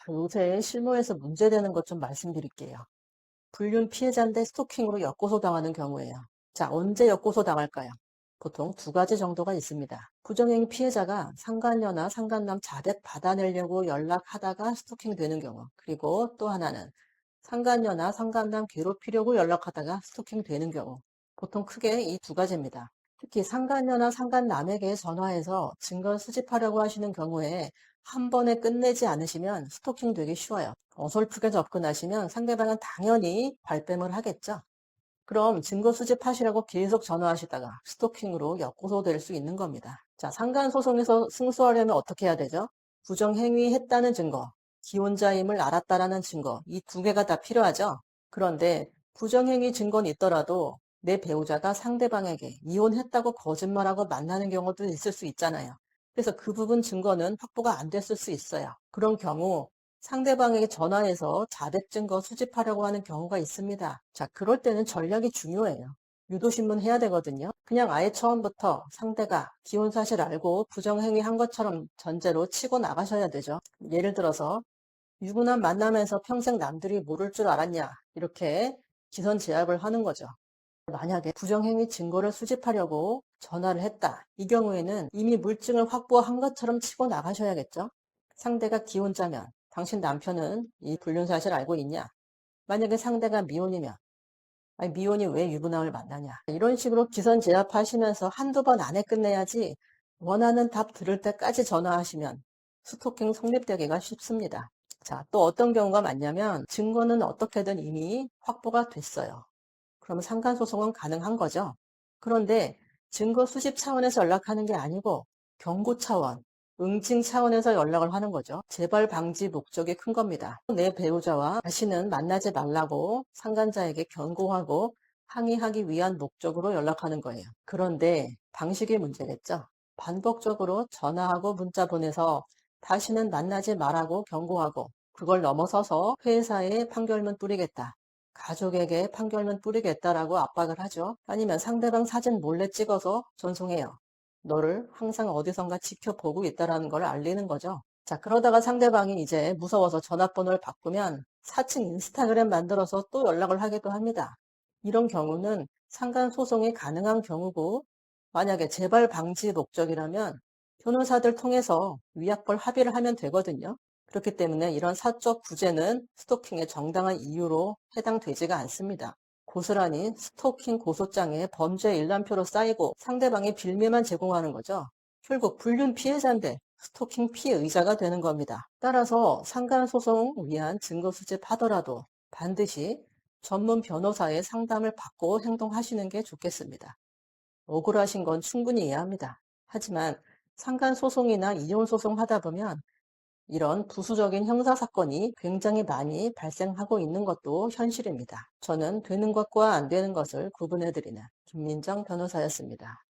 요새 실무에서 문제되는 것 좀 말씀드릴게요. 불륜 피해자인데 스토킹으로 역고소 당하는 경우예요. 자, 언제 역고소 당할까요? 보통 두 가지 정도가 있습니다. 부정행위 피해자가 상간녀나 상간남 자백 받아내려고 연락하다가 스토킹 되는 경우, 그리고 또 하나는 상간녀나 상간남 괴롭히려고 연락하다가 스토킹 되는 경우, 보통 크게 이 두 가지입니다. 특히 상간녀나 상간남에게 전화해서 증거 수집하려고 하시는 경우에 한 번에 끝내지 않으시면 스토킹 되기 쉬워요. 어설프게 접근하시면 상대방은 당연히 발뺌을 하겠죠. 그럼 증거 수집하시라고 계속 전화하시다가 스토킹으로 역고소될 수 있는 겁니다. 자, 상간소송에서 승소하려면 어떻게 해야 되죠? 부정행위 했다는 증거, 기혼자임을 알았다라는 증거, 이 두 개가 다 필요하죠. 그런데 부정행위 증거는 있더라도 내 배우자가 상대방에게 이혼했다고 거짓말하고 만나는 경우도 있을 수 있잖아요. 그래서 그 부분 증거는 확보가 안 됐을 수 있어요. 그런 경우 상대방에게 전화해서 자백 증거 수집하려고 하는 경우가 있습니다. 자, 그럴 때는 전략이 중요해요. 유도신문 해야 되거든요. 그냥 아예 처음부터 상대가 기혼 사실 알고 부정행위 한 것처럼 전제로 치고 나가셔야 되죠. 예를 들어서 유부남 만나면서 평생 남들이 모를 줄 알았냐, 이렇게 기선 제압을 하는 거죠. 만약에 부정행위 증거를 수집하려고 전화를 했다. 이 경우에는 이미 물증을 확보한 것처럼 치고 나가셔야겠죠. 상대가 기혼자면 당신 남편은 이 불륜 사실 알고 있냐? 만약에 상대가 미혼이면 아니, 미혼이 왜 유부남을 만나냐? 이런 식으로 기선 제압하시면서 한두 번 안에 끝내야지 원하는 답 들을 때까지 전화하시면 스토킹 성립되기가 쉽습니다. 자, 또 어떤 경우가 많냐면 증거는 어떻게든 이미 확보가 됐어요. 그러면 상간소송은 가능한 거죠. 그런데 증거 수집 차원에서 연락하는 게 아니고 경고 차원, 응징 차원에서 연락을 하는 거죠. 재발 방지 목적이 큰 겁니다. 내 배우자와 다시는 만나지 말라고 상간자에게 경고하고 항의하기 위한 목적으로 연락하는 거예요. 그런데 방식이 문제겠죠. 반복적으로 전화하고 문자 보내서 다시는 만나지 말라고 경고하고 그걸 넘어서서 회사에 판결문 뿌리겠다. 가족에게 판결문 뿌리겠다라고 압박을 하죠. 아니면 상대방 사진 몰래 찍어서 전송해요. 너를 항상 어디선가 지켜보고 있다라는 걸 알리는 거죠. 자, 그러다가 상대방이 이제 무서워서 전화번호를 바꾸면 사칭 인스타그램 만들어서 또 연락을 하기도 합니다. 이런 경우는 상간소송이 가능한 경우고 만약에 재발 방지 목적이라면 변호사들 통해서 위약벌 합의를 하면 되거든요. 그렇기 때문에 이런 사적 구제는 스토킹의 정당한 이유로 해당되지가 않습니다. 고스란히 스토킹 고소장에 범죄 일람표로 쌓이고 상대방이 빌미만 제공하는 거죠. 결국 불륜 피해자인데 스토킹 피의자가 되는 겁니다. 따라서 상간소송 위한 증거 수집하더라도 반드시 전문 변호사의 상담을 받고 행동하시는 게 좋겠습니다. 억울하신 건 충분히 이해합니다. 하지만 상간소송이나 이혼소송 하다 보면 이런 부수적인 형사사건이 굉장히 많이 발생하고 있는 것도 현실입니다. 저는 되는 것과 안 되는 것을 구분해드리는 김민정 변호사였습니다.